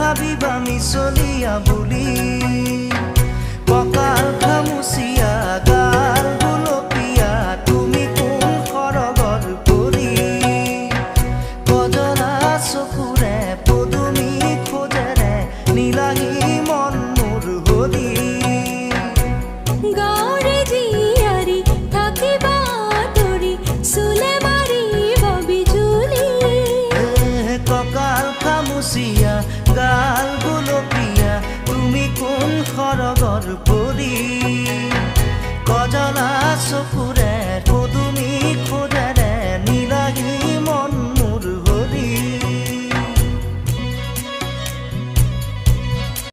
ভাবিবা মিছলিয়া বুলি কঁকাল খামুচিয়া গাল গুলপীয়া তুমি কোন সৰগৰ পৰি কজলা চকুৰে পদুমী খোজেৰে নীলাহী মন মোৰ হৰি গাঁৱৰে জীয়াৰী থাকিবা তৰি চুলে মাৰিব বিজুলি কঁকাল খামুচিয়া গাল গুলপীয়া তুমি কোন সৰগৰ পৰি